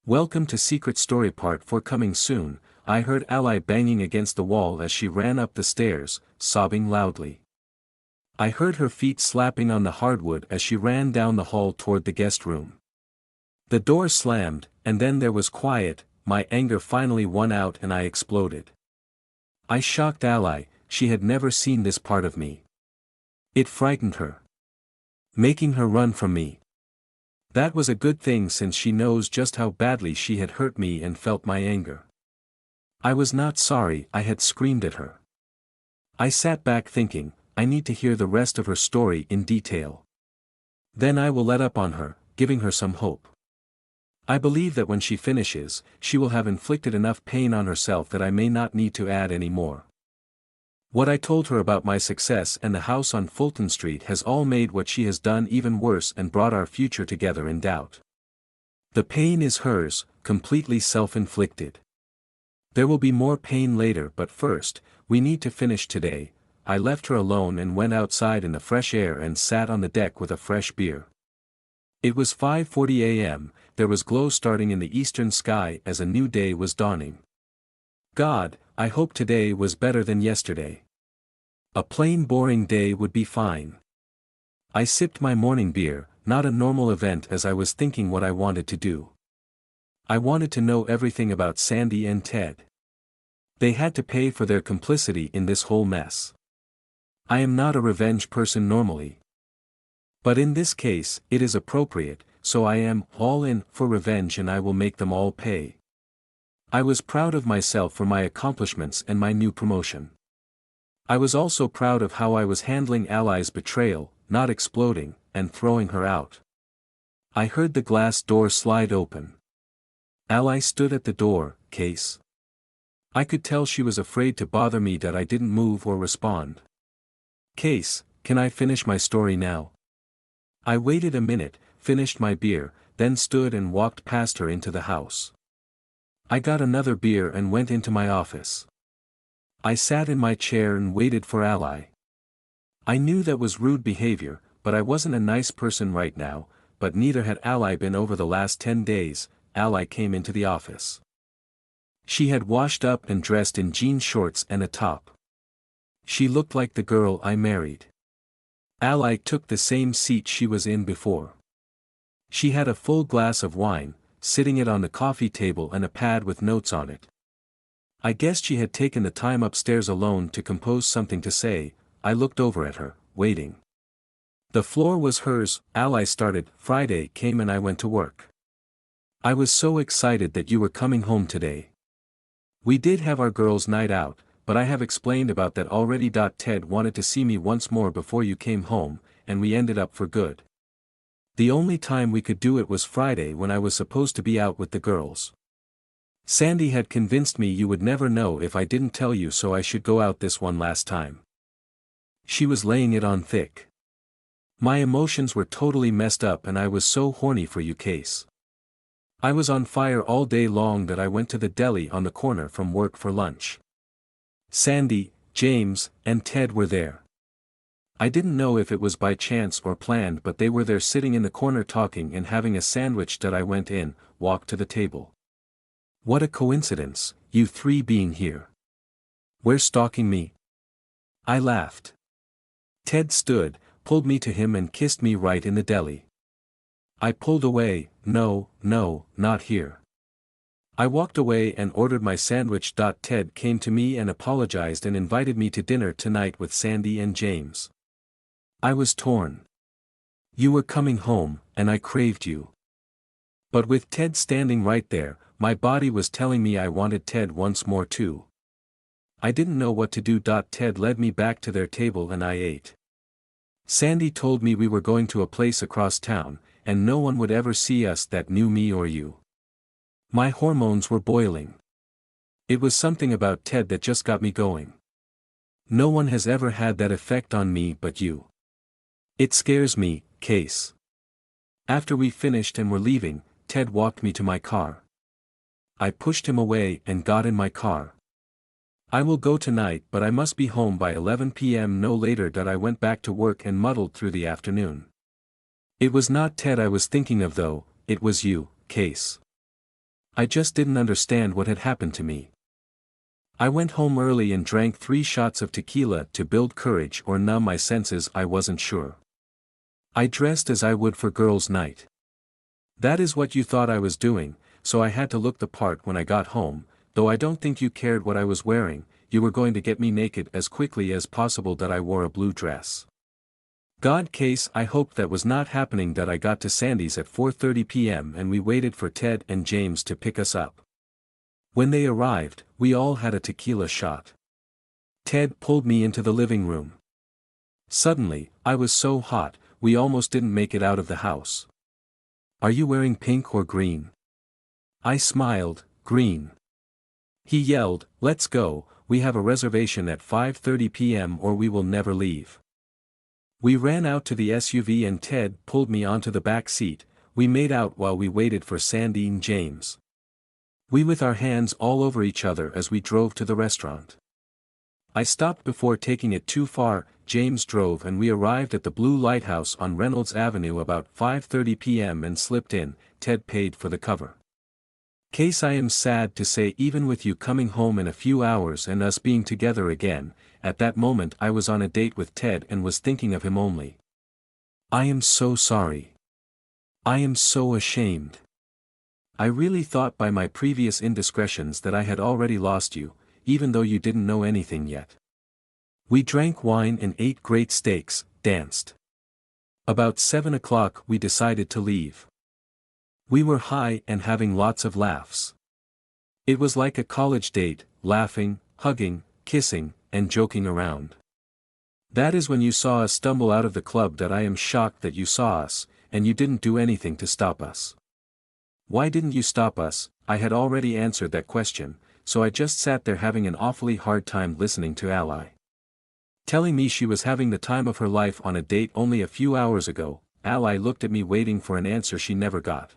Welcome to Secret Story Part 4 coming soon. I heard Ally banging against the wall as she ran up the stairs, sobbing loudly. I heard her feet slapping on the hardwood as she ran down the hall toward the guest room. The door slammed, and then there was quiet. My anger finally won out and I exploded. I shocked Ally. She had never seen this part of me. It frightened her, making her run from me. That was a good thing since she knows just how badly she had hurt me and felt my anger. I was not sorry I had screamed at her. I sat back thinking, I need to hear the rest of her story in detail. Then I will let up on her, giving her some hope. I believe that when she finishes, she will have inflicted enough pain on herself that I may not need to add any more. What I told her about my success and the house on Fulton Street has all made what she has done even worse and brought our future together in doubt. The pain is hers, completely self-inflicted. There will be more pain later, but first, we need to finish today. I left her alone and went outside in the fresh air and sat on the deck with a fresh beer. It was 5:40 a.m., there was glow starting in the eastern sky as a new day was dawning. God, I hope today was better than yesterday. A plain boring day would be fine. I sipped my morning beer, not a normal event as I was thinking what I wanted to do. I wanted to know everything about Sandy and Ted. They had to pay for their complicity in this whole mess. I am not a revenge person normally. But in this case, it is appropriate, so I am all in for revenge and I will make them all pay. I was proud of myself for my accomplishments and my new promotion. I was also proud of how I was handling Ally's betrayal, not exploding, and throwing her out. I heard the glass door slide open. Ally stood at the door, Case. I could tell she was afraid to bother me that I didn't move or respond. Case, can I finish my story now? I waited a minute, finished my beer, then stood and walked past her into the house. I got another beer and went into my office. I sat in my chair and waited for Ally. I knew that was rude behavior, but I wasn't a nice person right now, but neither had Ally been over the last 10 days. Ally came into the office. She had washed up and dressed in jean shorts and a top. She looked like the girl I married. Ally took the same seat she was in before. She had a full glass of wine, sitting it on the coffee table and a pad with notes on it. I guessed she had taken the time upstairs alone to compose something to say. I looked over at her, waiting. The floor was hers. Ally started. Friday came and I went to work. I was so excited that you were coming home today. We did have our girls' night out, but I have explained about that already. Ted wanted to see me once more before you came home, and we ended up for good. The only time we could do it was Friday when I was supposed to be out with the girls. Sandy had convinced me you would never know if I didn't tell you, so I should go out this one last time. She was laying it on thick. My emotions were totally messed up and I was so horny for you, Case. I was on fire all day long that I went to the deli on the corner from work for lunch. Sandy, James, and Ted were there. I didn't know if it was by chance or planned, but they were there sitting in the corner talking and having a sandwich. That I went in, walked to the table. What a coincidence, you three being here. We're stalking me? I laughed. Ted stood, pulled me to him and kissed me right in the deli. I pulled away. No, not here. I walked away and ordered my sandwich. Ted came to me and apologized and invited me to dinner tonight with Sandy and James. I was torn. You were coming home, and I craved you. But with Ted standing right there, my body was telling me I wanted Ted once more too. I didn't know what to do. Ted led me back to their table and I ate. Sandy told me we were going to a place across town, and no one would ever see us that knew me or you. My hormones were boiling. It was something about Ted that just got me going. No one has ever had that effect on me but you. It scares me, Case. After we finished and were leaving, Ted walked me to my car. I pushed him away and got in my car. I will go tonight, but I must be home by 11 p.m. no later. I went back to work and muddled through the afternoon. It was not Ted I was thinking of though, it was you, Case. I just didn't understand what had happened to me. I went home early and drank 3 shots of tequila to build courage or numb my senses. I wasn't sure. I dressed as I would for girls' night. That is what you thought I was doing, so I had to look the part when I got home, though I don't think you cared what I was wearing. You were going to get me naked as quickly as possible. That I wore a blue dress. God case, I hoped that was not happening. That I got to Sandy's at 4:30 p.m. and we waited for Ted and James to pick us up. When they arrived, we all had a tequila shot. Ted pulled me into the living room. Suddenly, I was so hot, we almost didn't make it out of the house. Are you wearing pink or green? I smiled, green. He yelled, let's go, we have a reservation at 5:30 p.m. or we will never leave. We ran out to the SUV and Ted pulled me onto the back seat. We made out while we waited for Sandy and James. We with our hands all over each other as we drove to the restaurant. I stopped before taking it too far. James drove and we arrived at the Blue Lighthouse on Reynolds Avenue about 5:30 p.m. and slipped in. Ted paid for the cover. Case, I am sad to say, even with you coming home in a few hours and us being together again, at that moment I was on a date with Ted and was thinking of him only. I am so sorry. I am so ashamed. I really thought by my previous indiscretions that I had already lost you, even though you didn't know anything yet. We drank wine and ate great steaks, danced. About 7 o'clock we decided to leave. We were high and having lots of laughs. It was like a college date, laughing, hugging, kissing, and joking around. That is when you saw us stumble out of the club. That I am shocked that you saw us, and you didn't do anything to stop us. Why didn't you stop us? I had already answered that question, so I just sat there having an awfully hard time listening to Ally telling me she was having the time of her life on a date only a few hours ago. Ally looked at me waiting for an answer she never got.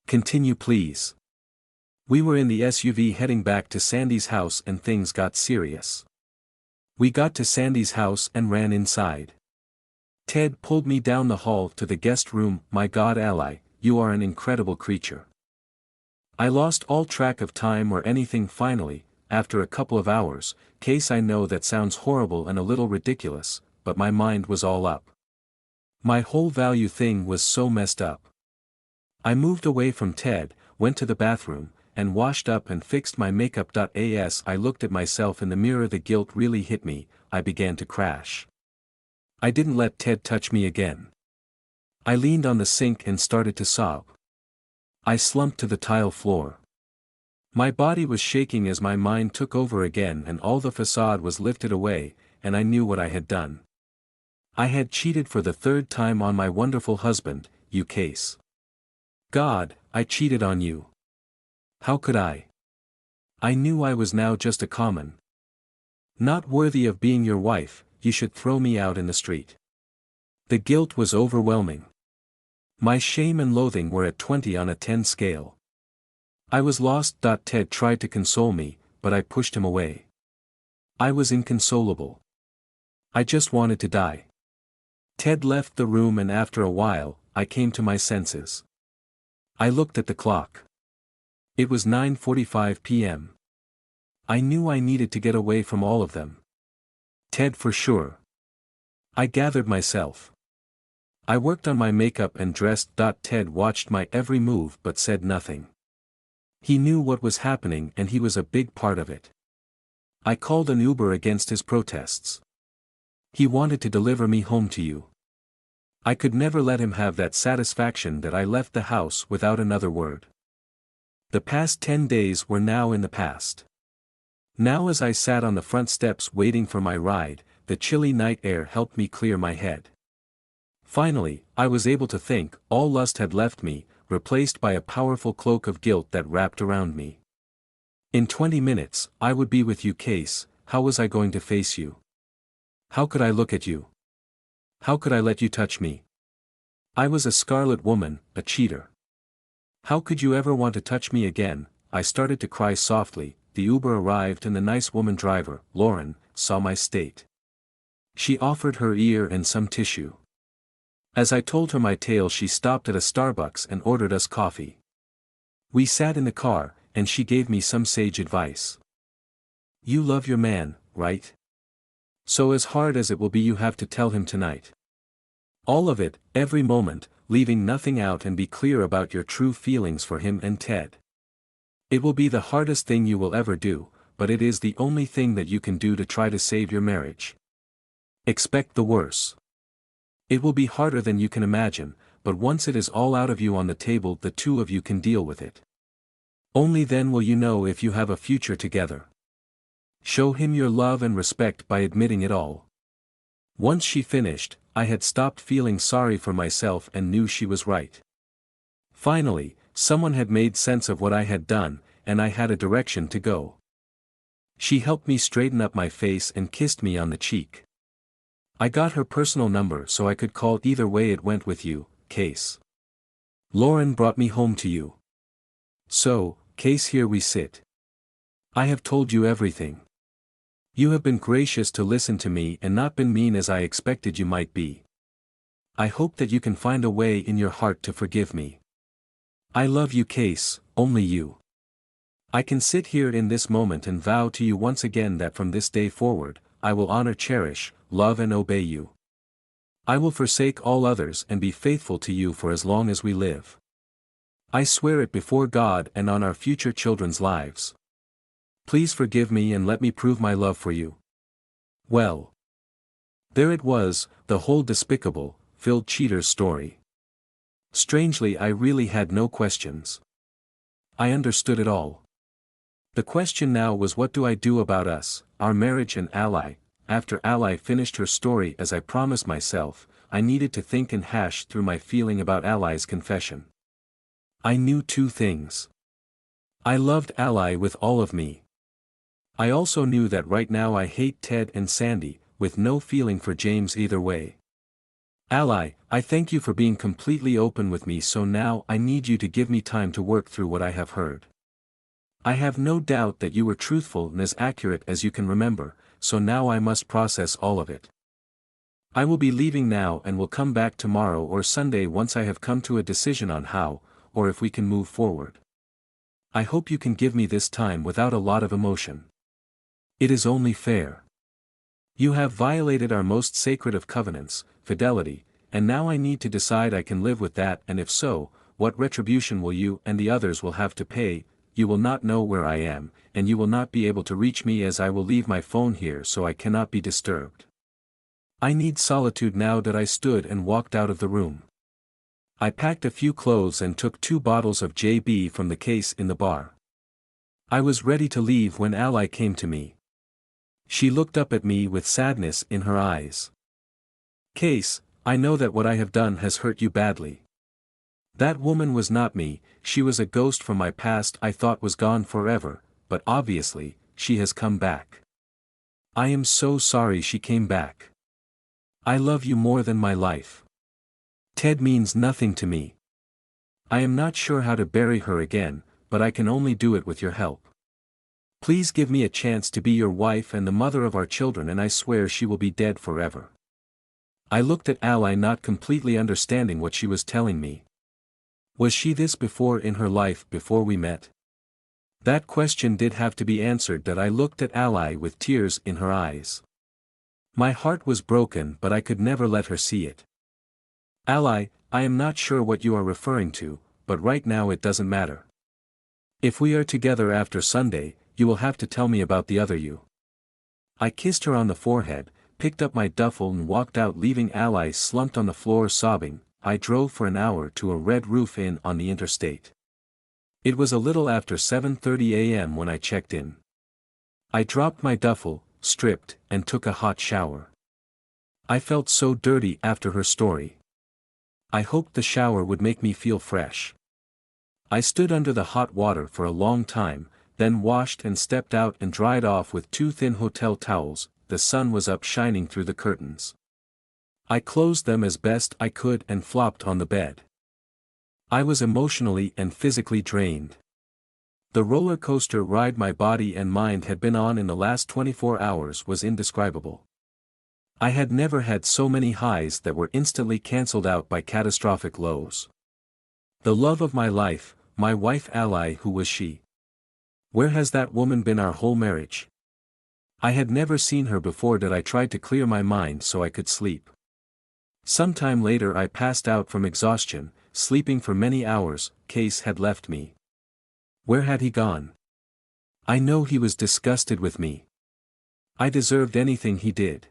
Continue please. We were in the SUV heading back to Sandy's house and things got serious. We got to Sandy's house and ran inside. Ted pulled me down the hall to the guest room. My God, Ally, you are an incredible creature. I lost all track of time or anything. Finally, after a couple of hours, Case, I know that sounds horrible and a little ridiculous, but my mind was all up. My whole value thing was so messed up. I moved away from Ted, went to the bathroom, and washed up and fixed my makeup. As I looked at myself in the mirror, the guilt really hit me. I began to crash. I didn't let Ted touch me again. I leaned on the sink and started to sob. I slumped to the tile floor. My body was shaking as my mind took over again and all the facade was lifted away, and I knew what I had done. I had cheated for the 3rd time on my wonderful husband, you Case. God, I cheated on you. How could I? I knew I was now just a common. Not worthy of being your wife. You should throw me out in the street. The guilt was overwhelming. My shame and loathing were at 20 on a 10 scale. I was lost. Ted tried to console me, but I pushed him away. I was inconsolable. I just wanted to die. Ted left the room and after a while, I came to my senses. I looked at the clock. It was 9:45 p.m. I knew I needed to get away from all of them. Ted for sure. I gathered myself. I worked on my makeup and dressed. Ted watched my every move but said nothing. He knew what was happening and he was a big part of it. I called an Uber against his protests. He wanted to deliver me home to you. I could never let him have that satisfaction. That I left the house without another word. The past 10 days were now in the past. Now as I sat on the front steps waiting for my ride, the chilly night air helped me clear my head. Finally, I was able to think. All lust had left me, replaced by a powerful cloak of guilt that wrapped around me. In 20 minutes, I would be with you Case. How was I going to face you? How could I look at you? How could I let you touch me? I was a scarlet woman, a cheater. How could you ever want to touch me again? I started to cry softly. The Uber arrived and the nice woman driver, Lauren, saw my state. She offered her ear and some tissue. As I told her my tale, she stopped at a Starbucks and ordered us coffee. We sat in the car, and she gave me some sage advice. You love your man, right? So as hard as it will be, you have to tell him tonight. All of it, every moment, leaving nothing out, and be clear about your true feelings for him and Ted. It will be the hardest thing you will ever do, but it is the only thing that you can do to try to save your marriage. Expect the worst. It will be harder than you can imagine, but once it is all out of you on the table, the two of you can deal with it. Only then will you know if you have a future together. Show him your love and respect by admitting it all. Once she finished, I had stopped feeling sorry for myself and knew she was right. Finally, someone had made sense of what I had done, and I had a direction to go. She helped me straighten up my face and kissed me on the cheek. I got her personal number so I could call either way it went with you, Case. Lauren brought me home to you. So, Case, here we sit. I have told you everything. You have been gracious to listen to me and not been mean as I expected you might be. I hope that you can find a way in your heart to forgive me. I love you, Case, only you. I can sit here in this moment and vow to you once again that from this day forward, I will honor, cherish, love and obey you. I will forsake all others and be faithful to you for as long as we live. I swear it before God and on our future children's lives. Please forgive me and let me prove my love for you. Well. There it was, the whole despicable, filled cheater's story. Strangely, I really had no questions. I understood it all. The question now was, what do I do about us, our marriage and Ally? After Ally finished her story, as I promised myself, I needed to think and hash through my feeling about Ally's confession. I knew two things. I loved Ally with all of me. I also knew that right now I hate Ted and Sandy, with no feeling for James either way. Ally, I thank you for being completely open with me, so now I need you to give me time to work through what I have heard. I have no doubt that you were truthful and as accurate as you can remember, so now I must process all of it. I will be leaving now and will come back tomorrow or Sunday once I have come to a decision on how, or if we can move forward. I hope you can give me this time without a lot of emotion. It is only fair. You have violated our most sacred of covenants, fidelity, and now I need to decide I can live with that, and if so, what retribution will you and the others will have to pay. You will not know where I am, and you will not be able to reach me as I will leave my phone here so I cannot be disturbed. I need solitude now. That I stood and walked out of the room. I packed a few clothes and took 2 bottles of JB from the case in the bar. I was ready to leave when Ally came to me. She looked up at me with sadness in her eyes. Case, I know that what I have done has hurt you badly. That woman was not me, she was a ghost from my past I thought was gone forever, but obviously, she has come back. I am so sorry she came back. I love you more than my life. Ted means nothing to me. I am not sure how to bury her again, but I can only do it with your help. Please give me a chance to be your wife and the mother of our children, and I swear she will be dead forever. I looked at Ally, not completely understanding what she was telling me. Was she this before in her life before we met? That question did have to be answered. That I looked at Ally with tears in her eyes. My heart was broken, but I could never let her see it. Ally, I am not sure what you are referring to, but right now it doesn't matter. If we are together after Sunday, you will have to tell me about the other you. I kissed her on the forehead, picked up my duffel and walked out, leaving Ally slumped on the floor sobbing. I drove for an hour to a Red Roof Inn on the interstate. It was a little after 7:30 a.m. when I checked in. I dropped my duffel, stripped, and took a hot shower. I felt so dirty after her story. I hoped the shower would make me feel fresh. I stood under the hot water for a long time, then washed and stepped out and dried off with 2 thin hotel towels. The sun was up, shining through the curtains. I closed them as best I could and flopped on the bed. I was emotionally and physically drained. The roller coaster ride my body and mind had been on in the last 24 hours was indescribable. I had never had so many highs that were instantly cancelled out by catastrophic lows. The love of my life, My wife Ally, who was she? Where has that woman been our whole marriage? I had never seen her before. That I tried to clear my mind so I could sleep. Some time later I passed out from exhaustion, sleeping for many hours. Case had left me. Where had he gone? I know he was disgusted with me. I deserved anything he did.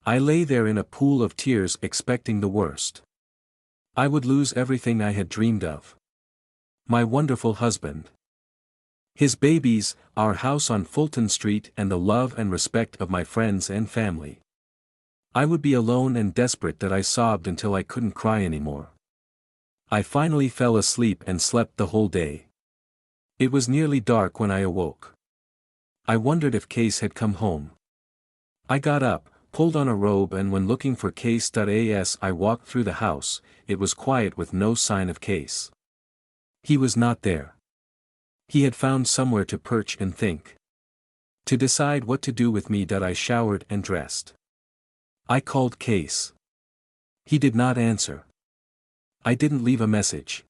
I lay there in a pool of tears expecting the worst. I would lose everything I had dreamed of. My wonderful husband. His babies, our house on Fulton Street, and the love and respect of my friends and family. I would be alone and desperate. That I sobbed until I couldn't cry anymore. I finally fell asleep and slept the whole day. It was nearly dark when I awoke. I wondered if Case had come home. I got up, pulled on a robe, and when looking for Case, I walked through the house. It was quiet with no sign of Case. He was not there. He had found somewhere to perch and think. To decide what to do with me. I showered and dressed. I called Case. He did not answer. I didn't leave a message.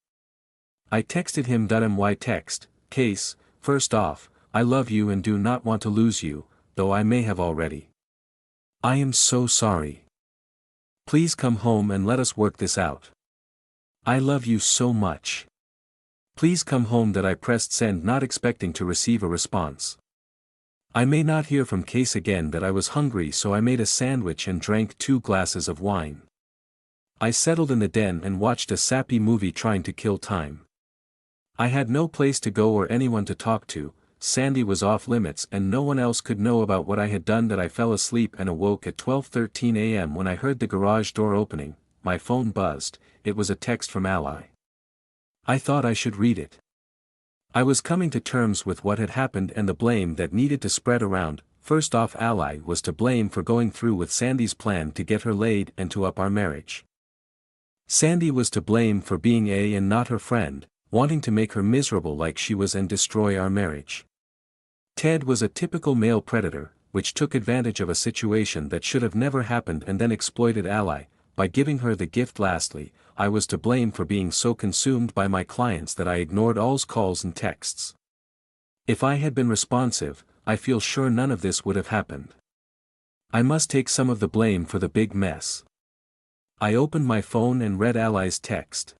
I texted him. My text: Case, first off, I love you and do not want to lose you, though I may have already. I am so sorry. Please come home and let us work this out. I love you so much. Please come home. I pressed send, not expecting to receive a response. I may not hear from Case again. I was hungry, so I made a sandwich and drank 2 glasses of wine. I settled in the den and watched a sappy movie, trying to kill time. I had no place to go or anyone to talk to. Sandy was off limits and no one else could know about what I had done. I fell asleep and awoke at 12:13 a.m. when I heard the garage door opening. My phone buzzed. It was a text from Ally. I thought I should read it. I was coming to terms with what had happened and the blame that needed to spread around. First off, Ally was to blame for going through with Sandy's plan to get her laid and to up our marriage. Sandy was to blame for being a and not her friend, wanting to make her miserable like she was and destroy our marriage. Ted was a typical male predator, which took advantage of a situation that should have never happened and then exploited Ally, by giving her the gift. Lastly, I was to blame for being so consumed by my clients that I ignored all's calls and texts. If I had been responsive, I feel sure none of this would have happened. I must take some of the blame for the big mess. I opened my phone and read Ally's text.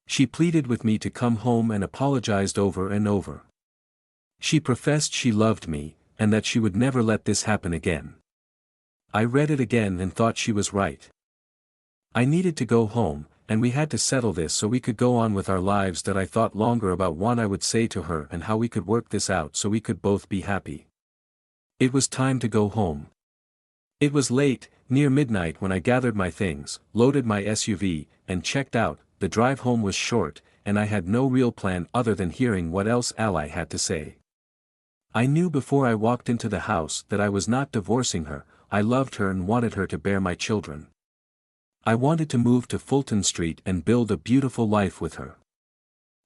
She pleaded with me to come home and apologized over and over. She professed she loved me, and that she would never let this happen again. I read it again and thought she was right. I needed to go home, and we had to settle this so we could go on with our lives. I thought longer about what I would say to her and how we could work this out so we could both be happy. It was time to go home. It was late, near midnight, when I gathered my things, loaded my SUV, and checked out. The drive home was short, and I had no real plan other than hearing what else Ally had to say. I knew before I walked into the house that I was not divorcing her. I loved her and wanted her to bear my children. I wanted to move to Fulton Street and build a beautiful life with her.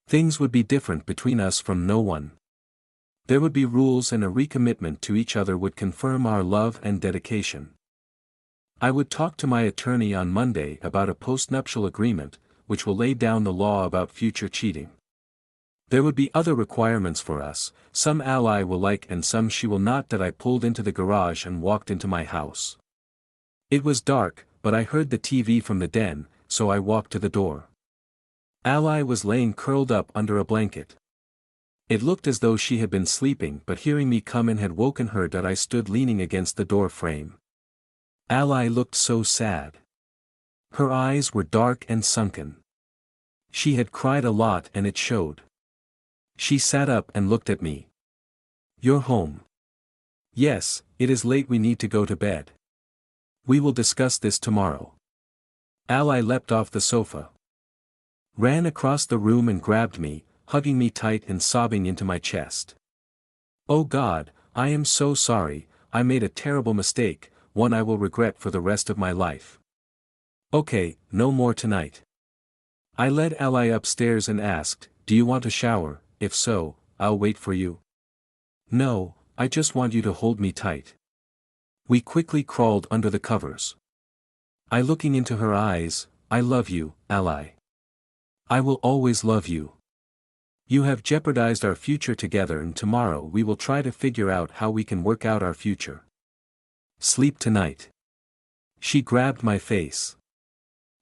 Things would be different between us from no one. There would be rules and a recommitment to each other would confirm our love and dedication. I would talk to my attorney on Monday about a postnuptial agreement, which will lay down the law about future cheating. There would be other requirements for us, some Ally will like and some she will not. I pulled into the garage and walked into my house. It was dark, but I heard the TV from the den, so I walked to the door. Ally was laying curled up under a blanket. It looked as though she had been sleeping, but hearing me come in had woken her. I stood leaning against the door frame. Ally looked so sad. Her eyes were dark and sunken. She had cried a lot and it showed. She sat up and looked at me. "You're home." "Yes, it is late, we need to go to bed. We will discuss this tomorrow." Ally leapt off the sofa. Ran across the room and grabbed me, hugging me tight and sobbing into my chest. "Oh God, I am so sorry, I made a terrible mistake, one I will regret for the rest of my life. Okay, no more tonight." I led Ally upstairs and asked, "Do you want a shower? If so, I'll wait for you." "No, I just want you to hold me tight." We quickly crawled under the covers. I looking into her eyes, "I love you, Ally. I will always love you. You have jeopardized our future together, and tomorrow we will try to figure out how we can work out our future. Sleep tonight. She grabbed my face.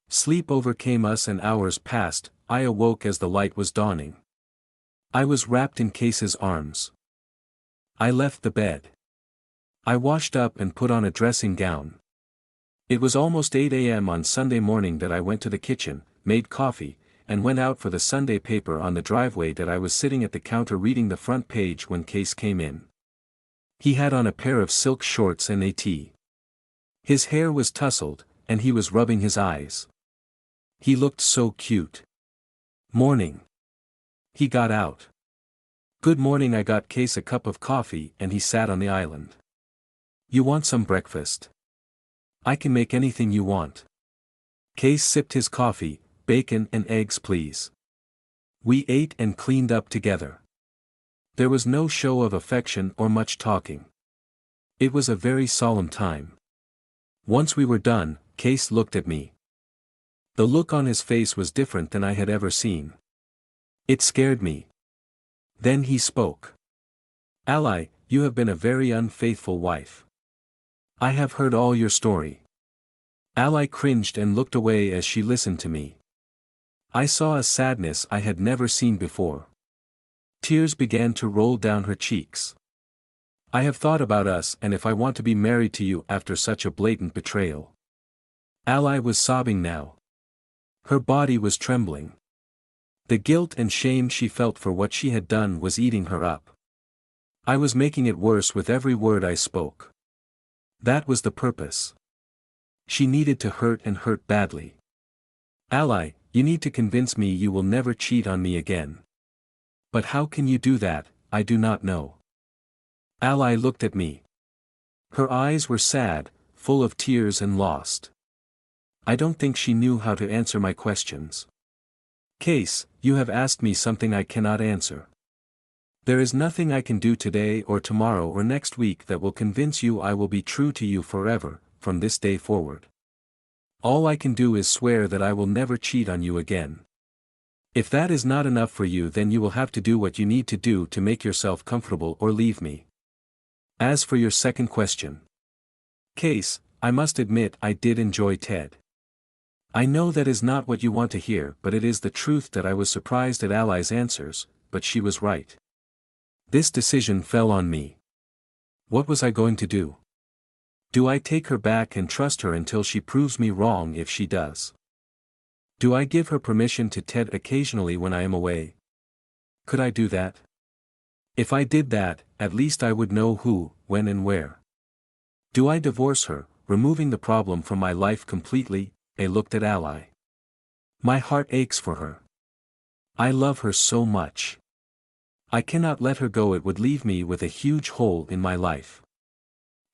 Sleep overcame us and hours passed. I awoke as the light was dawning. I was wrapped in Case's arms. I left the bed. I washed up and put on a dressing gown. It was almost 8 a.m. on Sunday morning that I went to the kitchen, made coffee, and went out for the Sunday paper on the driveway. That I was sitting at the counter reading the front page when Case came in. He had on a pair of silk shorts and a tee. His hair was tousled, and he was rubbing his eyes. He looked so cute. Morning. He got out. Good morning. I got Case a cup of coffee and he sat on the island. You want some breakfast? I can make anything you want. Case sipped his coffee. Bacon and eggs please. We ate and cleaned up together. There was no show of affection or much talking. It was a very solemn time. Once we were done, Case looked at me. The look on his face was different than I had ever seen. It scared me. Then he spoke. Ally, you have been a very unfaithful wife. I have heard all your story. Ally cringed and looked away as she listened to me. I saw a sadness I had never seen before. Tears began to roll down her cheeks. I have thought about us and if I want to be married to you after such a blatant betrayal. Ally was sobbing now. Her body was trembling. The guilt and shame she felt for what she had done was eating her up. I was making it worse with every word I spoke. That was the purpose. She needed to hurt and hurt badly. Ally, you need to convince me you will never cheat on me again. But how can you do that? I do not know. Ally looked at me. Her eyes were sad, full of tears and lost. I don't think she knew how to answer my questions. Case, you have asked me something I cannot answer. There is nothing I can do today or tomorrow or next week that will convince you I will be true to you forever, from this day forward. All I can do is swear that I will never cheat on you again. If that is not enough for you, then you will have to do what you need to do to make yourself comfortable or leave me. As for your second question. Case, I must admit I did enjoy Ted. I know that is not what you want to hear, but it is the truth that I was surprised at Ally's answers, but she was right. This decision fell on me. What was I going to do? Do I take her back and trust her until she proves me wrong? If she does, do I give her permission to Ted occasionally when I am away? Could I do that? If I did that, at least I would know who, when and where. Do I divorce her, removing the problem from my life completely? I looked at Ally. My heart aches for her. I love her so much. I cannot let her go. It would leave me with a huge hole in my life.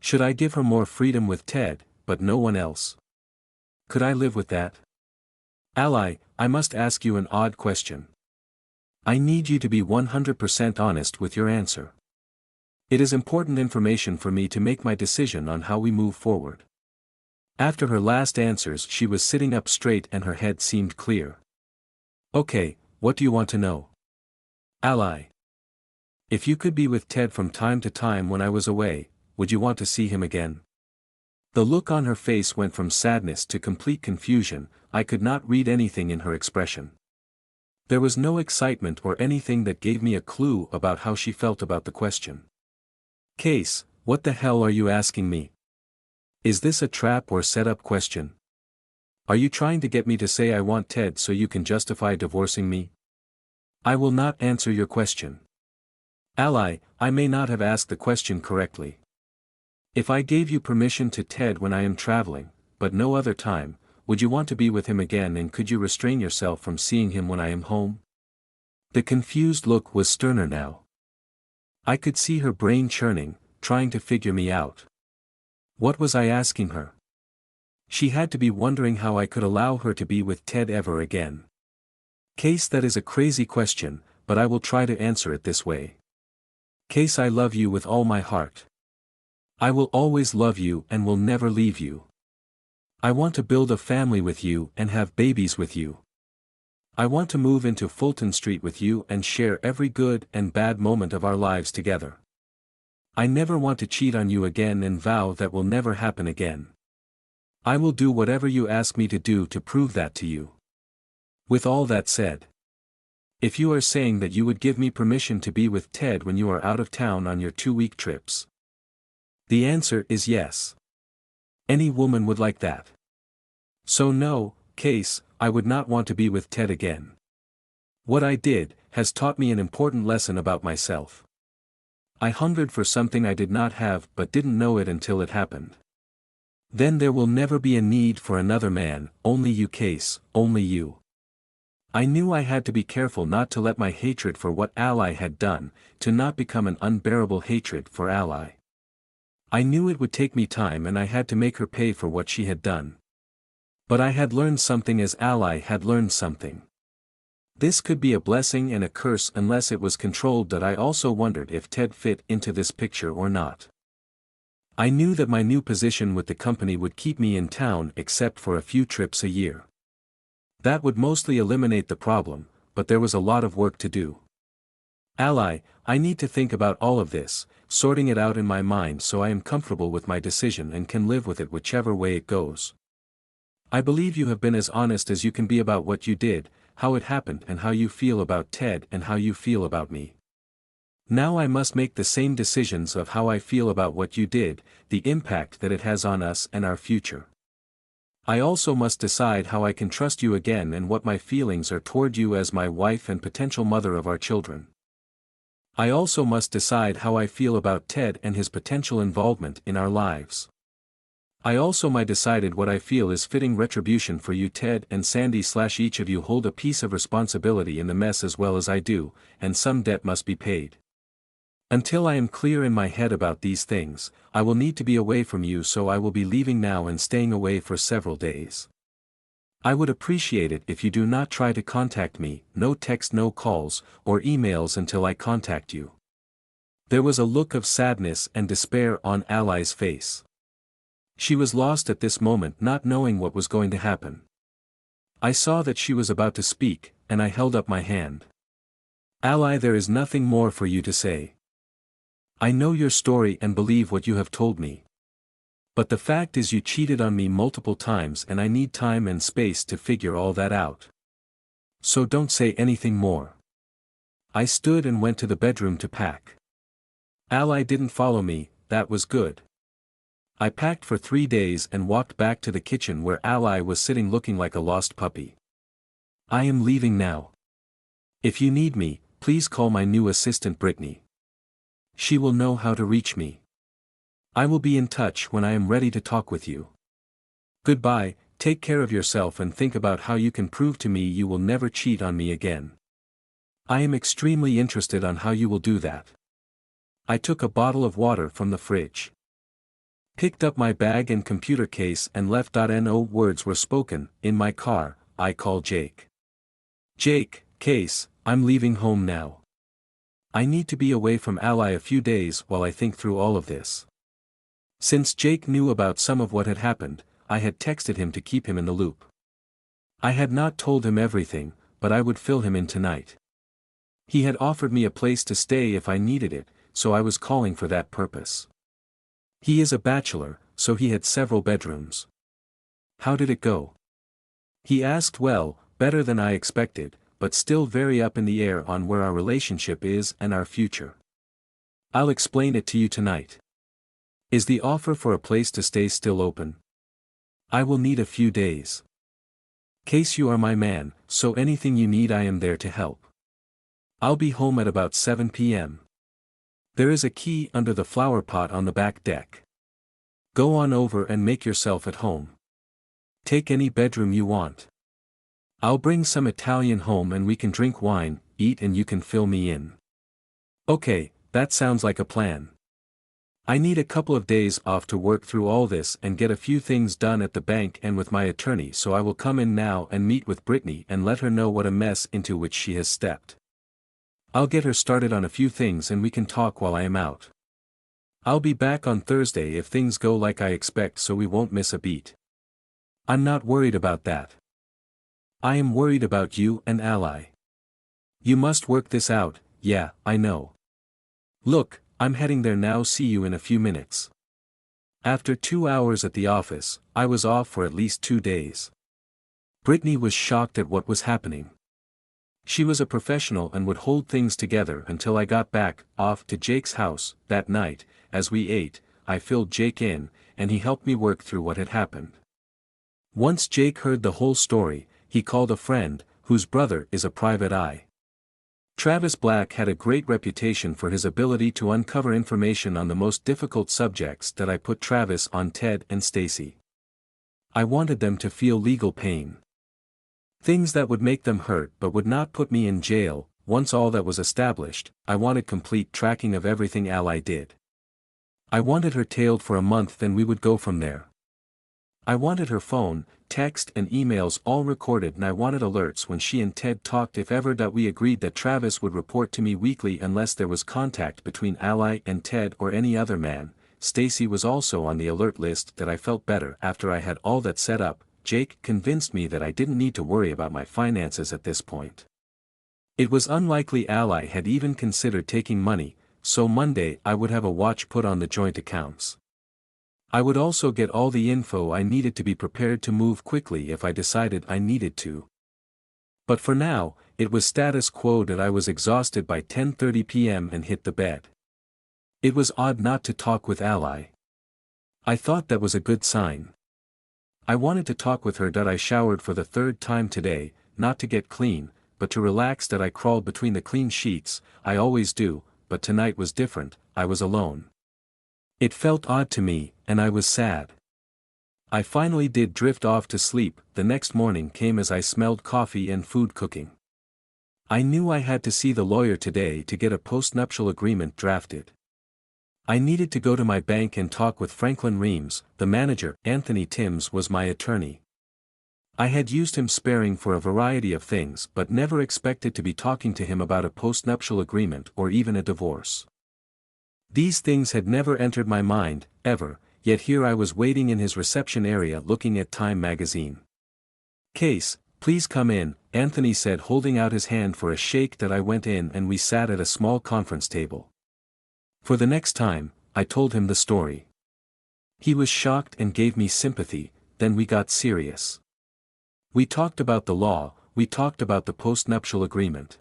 Should I give her more freedom with Ted, but no one else? Could I live with that? Ally, I must ask you an odd question. I need you to be 100% honest with your answer. It is important information for me to make my decision on how we move forward. After her last answers, she was sitting up straight and her head seemed clear. Okay, what do you want to know? Ally. If you could be with Ted from time to time when I was away, would you want to see him again? The look on her face went from sadness to complete confusion. I could not read anything in her expression. There was no excitement or anything that gave me a clue about how she felt about the question. Case, what the hell are you asking me? Is this a trap or set-up question? Are you trying to get me to say I want Ted so you can justify divorcing me? I will not answer your question. Ally, I may not have asked the question correctly. If I gave you permission to Ted when I am traveling, but no other time, would you want to be with him again, and could you restrain yourself from seeing him when I am home? The confused look was sterner now. I could see her brain churning, trying to figure me out. What was I asking her? She had to be wondering how I could allow her to be with Ted ever again. Case, that is a crazy question, but I will try to answer it this way. Case, I love you with all my heart. I will always love you and will never leave you. I want to build a family with you and have babies with you. I want to move into Fulton Street with you and share every good and bad moment of our lives together. I never want to cheat on you again and vow that will never happen again. I will do whatever you ask me to do to prove that to you. With all that said, if you are saying that you would give me permission to be with Ted when you are out of town on your 2-week trips. The answer is yes. Any woman would like that. So no, Case, I would not want to be with Ted again. What I did has taught me an important lesson about myself. I hungered for something I did not have but didn't know it until it happened. Then there will never be a need for another man, only you, Case, only you. I knew I had to be careful not to let my hatred for what Ally had done, to not become an unbearable hatred for Ally. I knew it would take me time and I had to make her pay for what she had done. But I had learned something as Ally had learned something. This could be a blessing and a curse unless it was controlled. That I also wondered if Ted fit into this picture or not. I knew that my new position with the company would keep me in town except for a few trips a year. That would mostly eliminate the problem, but there was a lot of work to do. Ally, I need to think about all of this, sorting it out in my mind so I am comfortable with my decision and can live with it whichever way it goes. I believe you have been as honest as you can be about what you did, how it happened and how you feel about Ted and how you feel about me. Now I must make the same decisions of how I feel about what you did, the impact that it has on us and our future. I also must decide how I can trust you again and what my feelings are toward you as my wife and potential mother of our children. I also must decide how I feel about Ted and his potential involvement in our lives. I also might decided what I feel is fitting retribution for you, Ted and Sandy. Each of you hold a piece of responsibility in the mess as well as I do, and some debt must be paid. Until I am clear in my head about these things, I will need to be away from you, so I will be leaving now and staying away for several days. I would appreciate it if you do not try to contact me, no text, no calls, or emails until I contact you. There was a look of sadness and despair on Ally's face. She was lost at this moment, not knowing what was going to happen. I saw that she was about to speak, and I held up my hand. Ally, there is nothing more for you to say. I know your story and believe what you have told me. But the fact is you cheated on me multiple times and I need time and space to figure all that out. So don't say anything more. I stood and went to the bedroom to pack. Ally didn't follow me, that was good. I packed for 3 days and walked back to the kitchen where Ally was sitting looking like a lost puppy. I am leaving now. If you need me, please call my new assistant Brittany. She will know how to reach me. I will be in touch when I am ready to talk with you. Goodbye, take care of yourself and think about how you can prove to me you will never cheat on me again. I am extremely interested on how you will do that. I took a bottle of water from the fridge. Picked up my bag and computer case and left. No words were spoken. In my car, I called Jake. Jake, Case, I'm leaving home now. I need to be away from Ally a few days while I think through all of this. Since Jake knew about some of what had happened, I had texted him to keep him in the loop. I had not told him everything, but I would fill him in tonight. He had offered me a place to stay if I needed it, so I was calling for that purpose. He is a bachelor, so he had several bedrooms. How did it go? He asked. Well, better than I expected, but still very up in the air on where our relationship is and our future. I'll explain it to you tonight. Is the offer for a place to stay still open? I will need a few days. Case, you are my man, so anything you need I am there to help. I'll be home at about 7 p.m. There is a key under the flower pot on the back deck. Go on over and make yourself at home. Take any bedroom you want. I'll bring some Italian home and we can drink wine, eat, and you can fill me in. Okay, that sounds like a plan. I need a couple of days off to work through all this and get a few things done at the bank and with my attorney, so I will come in now and meet with Brittany and let her know what a mess into which she has stepped. I'll get her started on a few things and we can talk while I am out. I'll be back on Thursday if things go like I expect, so we won't miss a beat. I'm not worried about that. I am worried about you and Ally. You must work this out. Yeah, I know. Look, I'm heading there now, see you in a few minutes. After 2 hours at the office, I was off for at least 2 days. Brittany was shocked at what was happening. She was a professional and would hold things together until I got back, off to Jake's house. That night, as we ate, I filled Jake in, and he helped me work through what had happened. Once Jake heard the whole story, he called a friend, whose brother is a private eye. Travis Black had a great reputation for his ability to uncover information on the most difficult subjects that I put Travis on Ted and Stacy. I wanted them to feel legal pain. Things that would make them hurt but would not put me in jail. Once all that was established, I wanted complete tracking of everything Ally did. I wanted her tailed for a month, then we would go from there. I wanted her phone, text and emails all recorded, and I wanted alerts when she and Ted talked. If ever that we agreed that Travis would report to me weekly unless there was contact between Ally and Ted or any other man. Stacy was also on the alert list. That I felt better after I had all that set up. Jake convinced me that I didn't need to worry about my finances at this point. It was unlikely Ally had even considered taking money, so Monday I would have a watch put on the joint accounts. I would also get all the info I needed to be prepared to move quickly if I decided I needed to. But for now, it was status quo that I was exhausted by 10:30 p.m. and hit the bed. It was odd not to talk with Ally. I thought that was a good sign. I wanted to talk with her. That I showered for the third time today, not to get clean, but to relax. That I crawled between the clean sheets. I always do, but tonight was different. I was alone. It felt odd to me, and I was sad. I finally did drift off to sleep. The next morning came as I smelled coffee and food cooking. I knew I had to see the lawyer today to get a postnuptial agreement drafted. I needed to go to my bank and talk with Franklin Reams, the manager. Anthony Timms was my attorney. I had used him sparing for a variety of things, but never expected to be talking to him about a postnuptial agreement or even a divorce. These things had never entered my mind, ever, yet here I was waiting in his reception area looking at Time magazine. "Case, please come in," Anthony said, holding out his hand for a shake. That I went in and we sat at a small conference table. For the next time, I told him the story. He was shocked and gave me sympathy. Then we got serious. We talked about the law, we talked about the postnuptial agreement.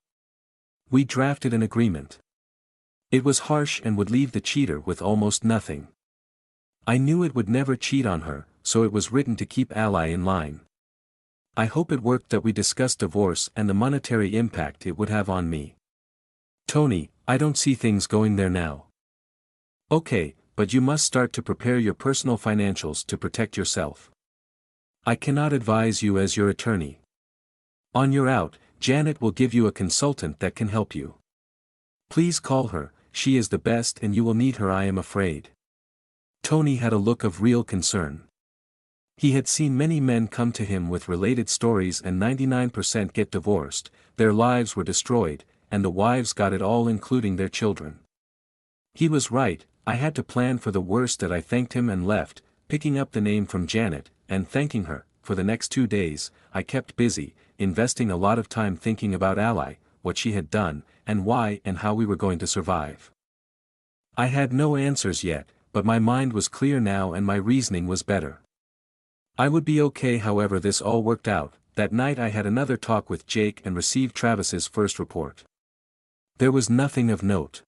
We drafted an agreement. It was harsh and would leave the cheater with almost nothing. I knew it would never cheat on her, so it was written to keep Ally in line. I hope it worked. That we discussed divorce and the monetary impact it would have on me. "Tony, I don't see things going there now." "Okay, but you must start to prepare your personal financials to protect yourself. I cannot advise you as your attorney. On your out, Janet will give you a consultant that can help you. Please call her. She is the best and you will need her, I am afraid." Tony had a look of real concern. He had seen many men come to him with related stories and 99% get divorced. Their lives were destroyed, and the wives got it all, including their children. He was right. I had to plan for the worst. That I thanked him and left, picking up the name from Janet, and thanking her. For the next 2 days, I kept busy, investing a lot of time thinking about Ally, what she had done, and why and how we were going to survive. I had no answers yet, but my mind was clear now and my reasoning was better. I would be okay. However, this all worked out. That night I had another talk with Jake and received Travis's first report. There was nothing of note.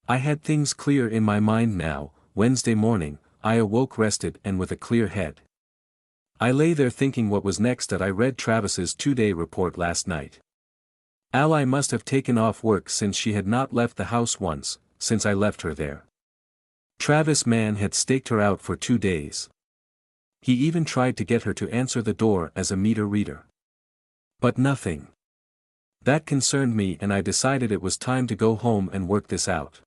I had things clear in my mind now. Wednesday morning, I awoke rested and with a clear head. I lay there thinking what was next. That I read Travis's 2-day report last night. Ally must have taken off work since she had not left the house once, since I left her there. Travis man had staked her out for 2 days. He even tried to get her to answer the door as a meter reader. But nothing. That concerned me and I decided it was time to go home and work this out.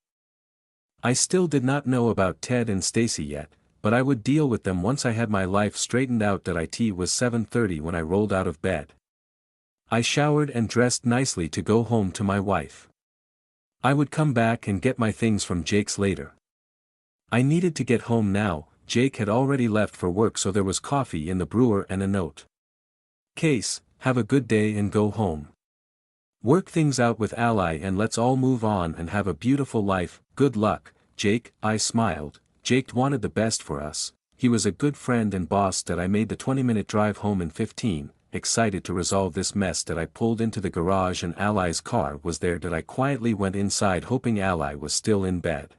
I still did not know about Ted and Stacy yet, but I would deal with them once I had my life straightened out. That it was 7:30 when I rolled out of bed. I showered and dressed nicely to go home to my wife. I would come back and get my things from Jake's later. I needed to get home now. Jake had already left for work, so there was coffee in the brewer and a note. "Case, have a good day and go home. Work things out with Ally and let's all move on and have a beautiful life. Good luck, Jake." I smiled. Jake wanted the best for us. He was a good friend and boss that I made the 20-minute drive home in 15, excited to resolve this mess. That I pulled into the garage and Ally's car was there. That I quietly went inside hoping Ally was still in bed.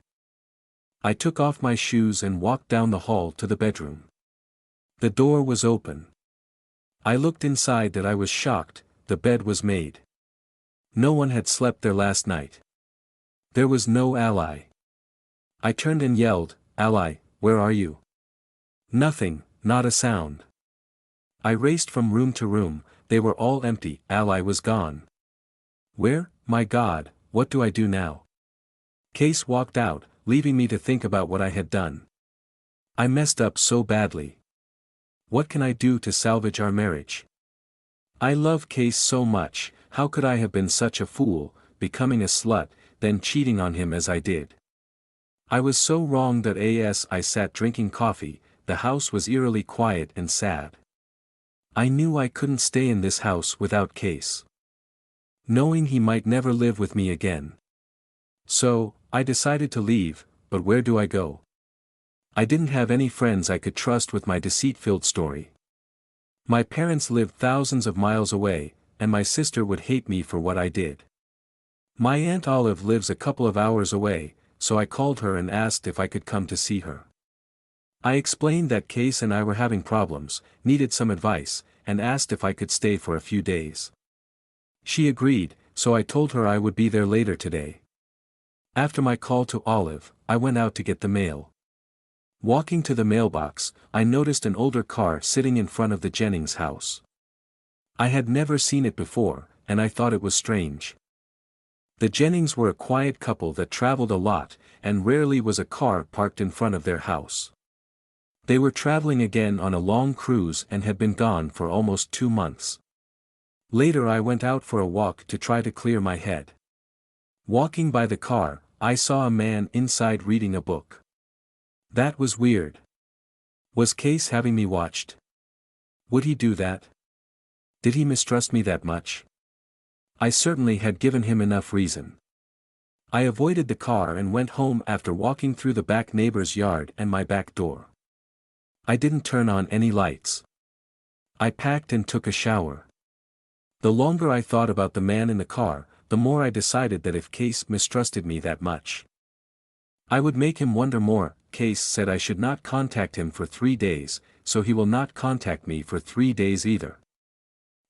I took off my shoes and walked down the hall to the bedroom. The door was open. I looked inside. That I was shocked. The bed was made. No one had slept there last night. There was no Ally. I turned and yelled, "Ally, where are you?" Nothing, not a sound. I raced from room to room. They were all empty. Ally was gone. Where? My God, what do I do now? Case walked out, leaving me to think about what I had done. I messed up so badly. What can I do to salvage our marriage? I love Case so much. How could I have been such a fool, becoming a slut, then cheating on him as I did? I was so wrong. That as I sat drinking coffee, the house was eerily quiet and sad. I knew I couldn't stay in this house without Case, knowing he might never live with me again. So, I decided to leave, but where do I go? I didn't have any friends I could trust with my deceit-filled story. My parents lived thousands of miles away, and my sister would hate me for what I did. My Aunt Olive lives a couple of hours away, so I called her and asked if I could come to see her. I explained that Case and I were having problems, needed some advice, and asked if I could stay for a few days. She agreed, so I told her I would be there later today. After my call to Olive, I went out to get the mail. Walking to the mailbox, I noticed an older car sitting in front of the Jennings house. I had never seen it before, and I thought it was strange. The Jennings were a quiet couple that traveled a lot, and rarely was a car parked in front of their house. They were traveling again on a long cruise and had been gone for almost 2 months. Later I went out for a walk to try to clear my head. Walking by the car, I saw a man inside reading a book. That was weird. Was Case having me watched? Would he do that? Did he mistrust me that much? I certainly had given him enough reason. I avoided the car and went home after walking through the back neighbor's yard and my back door. I didn't turn on any lights. I packed and took a shower. The longer I thought about the man in the car, the more I decided that if Case mistrusted me that much, I would make him wonder more. Case said I should not contact him for 3 days, so he will not contact me for 3 days either.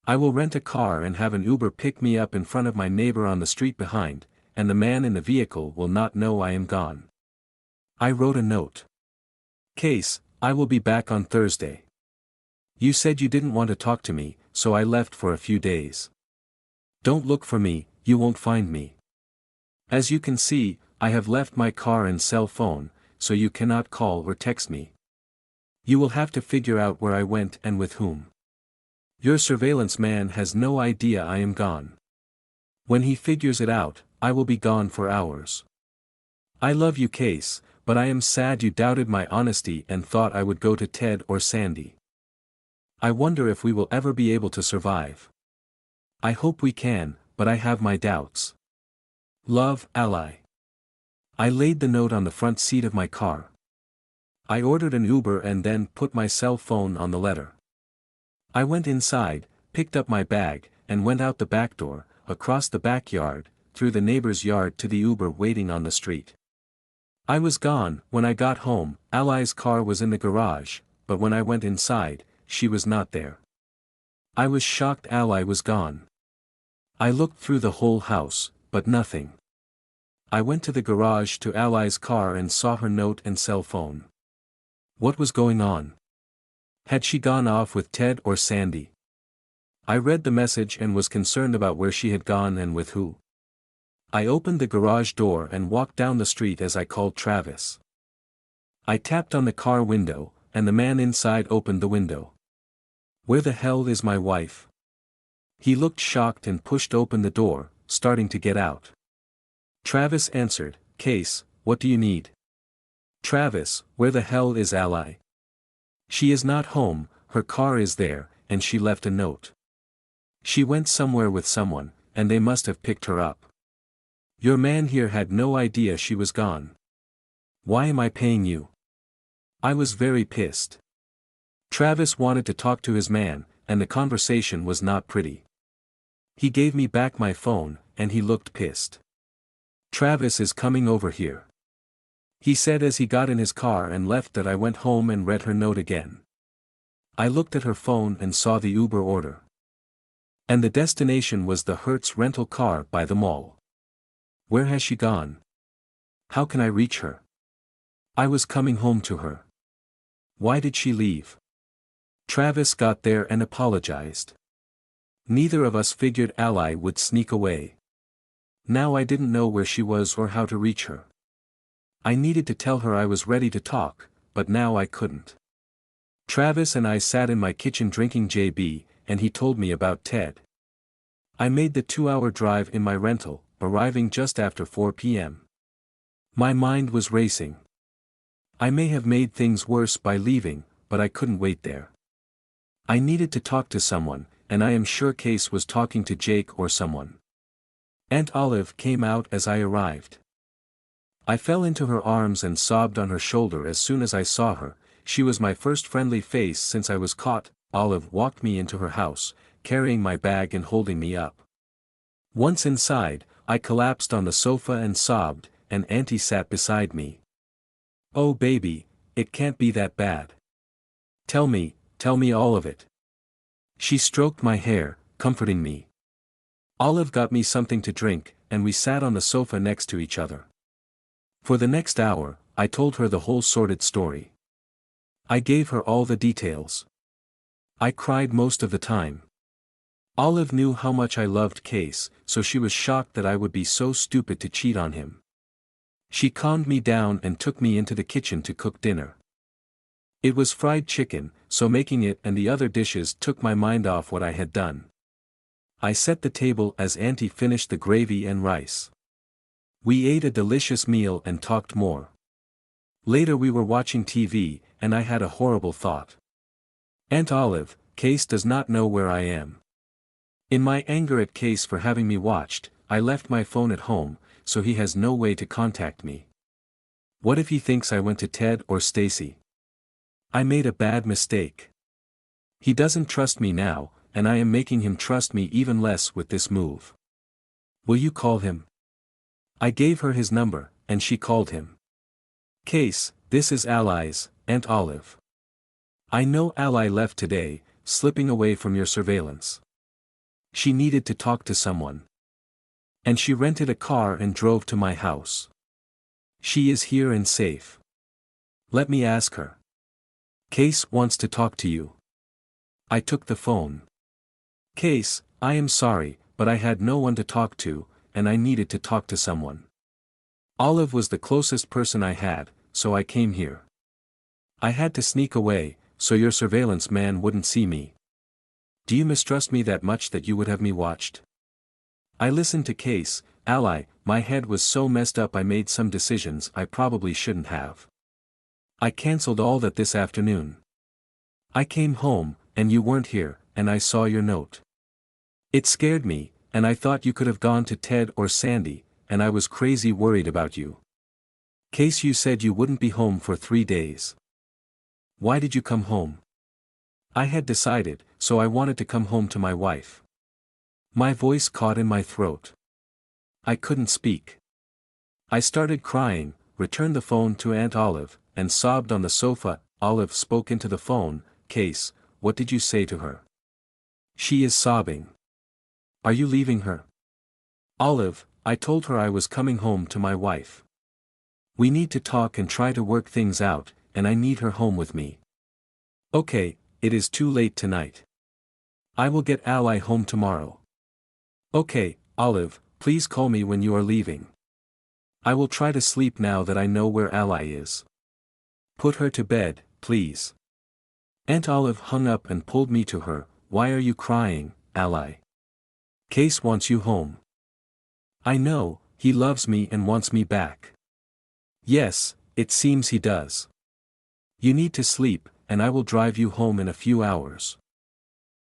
I will rent a car and have an Uber pick me up in front of my neighbor on the street behind, and the man in the vehicle will not know I am gone. I wrote a note. Case, I will be back on Thursday. You said you didn't want to talk to me, so I left for a few days. Don't look for me, you won't find me. As you can see, I have left my car and cell phone, so you cannot call or text me. You will have to figure out where I went and with whom. Your surveillance man has no idea I am gone. When he figures it out, I will be gone for hours. I love you, Case, but I am sad you doubted my honesty and thought I would go to Ted or Sandy. I wonder if we will ever be able to survive. I hope we can, but I have my doubts. Love, Ally. I laid the note on the front seat of my car. I ordered an Uber and then put my cell phone on the letter. I went inside, picked up my bag, and went out the back door, across the backyard, through the neighbor's yard to the Uber waiting on the street. I was gone. When I got home, Ally's car was in the garage, but when I went inside, she was not there. I was shocked Ally was gone. I looked through the whole house, but nothing. I went to the garage to Ally's car and saw her note and cell phone. What was going on? Had she gone off with Ted or Sandy? I read the message and was concerned about where she had gone and with who. I opened the garage door and walked down the street as I called Travis. I tapped on the car window, and the man inside opened the window. Where the hell is my wife? He looked shocked and pushed open the door, starting to get out. Travis answered, Case, what do you need? Travis, where the hell is Ally? She is not home, her car is there, and she left a note. She went somewhere with someone, and they must have picked her up. Your man here had no idea she was gone. Why am I paying you? I was very pissed. Travis wanted to talk to his man, and the conversation was not pretty. He gave me back my phone, and he looked pissed. Travis is coming over here. He said as he got in his car and left that I went home and read her note again. I looked at her phone and saw the Uber order. And the destination was the Hertz rental car by the mall. Where has she gone? How can I reach her? I was coming home to her. Why did she leave? Travis got there and apologized. Neither of us figured Ally would sneak away. Now I didn't know where she was or how to reach her. I needed to tell her I was ready to talk, but now I couldn't. Travis and I sat in my kitchen drinking JB, and he told me about Ted. I made the 2-hour drive in my rental, arriving just after 4 p.m. My mind was racing. I may have made things worse by leaving, but I couldn't wait there. I needed to talk to someone, and I am sure Case was talking to Jake or someone. Aunt Olive came out as I arrived. I fell into her arms and sobbed on her shoulder as soon as I saw her. She was my first friendly face since I was caught. Olive walked me into her house, carrying my bag and holding me up. Once inside, I collapsed on the sofa and sobbed, and Auntie sat beside me. Oh baby, it can't be that bad. Tell me all of it. She stroked my hair, comforting me. Olive got me something to drink, and we sat on the sofa next to each other. For the next hour, I told her the whole sordid story. I gave her all the details. I cried most of the time. Olive knew how much I loved Case, so she was shocked that I would be so stupid to cheat on him. She calmed me down and took me into the kitchen to cook dinner. It was fried chicken, so making it and the other dishes took my mind off what I had done. I set the table as Auntie finished the gravy and rice. We ate a delicious meal and talked more. Later we were watching TV, and I had a horrible thought. Aunt Olive, Case does not know where I am. In my anger at Case for having me watched, I left my phone at home, so he has no way to contact me. What if he thinks I went to Ted or Stacy? I made a bad mistake. He doesn't trust me now, and I am making him trust me even less with this move. Will you call him? I gave her his number, and she called him. Case, this is Ally's, Aunt Olive. I know Ally left today, slipping away from your surveillance. She needed to talk to someone. And she rented a car and drove to my house. She is here and safe. Let me ask her. Case wants to talk to you. I took the phone. Case, I am sorry, but I had no one to talk to, and I needed to talk to someone. Olive was the closest person I had, so I came here. I had to sneak away, so your surveillance man wouldn't see me. Do you mistrust me that much that you would have me watched? I listened to Case, Ally, my head was so messed up I made some decisions I probably shouldn't have. I cancelled all that this afternoon. I came home, and you weren't here, and I saw your note. It scared me, and I thought you could have gone to Ted or Sandy, and I was crazy worried about you. Case, you said you wouldn't be home for 3 days. Why did you come home? I had decided, so I wanted to come home to my wife. My voice caught in my throat. I couldn't speak. I started crying, returned the phone to Aunt Olive, and sobbed on the sofa. Olive spoke into the phone. Case, what did you say to her? She is sobbing. Are you leaving her? Olive, I told her I was coming home to my wife. We need to talk and try to work things out, and I need her home with me. Okay, it is too late tonight. I will get Ally home tomorrow. Okay, Olive, please call me when you are leaving. I will try to sleep now that I know where Ally is. Put her to bed, please. Aunt Olive hung up and pulled me to her. Why are you crying, Ally? Case wants you home. I know, he loves me and wants me back. Yes, it seems he does. You need to sleep, and I will drive you home in a few hours.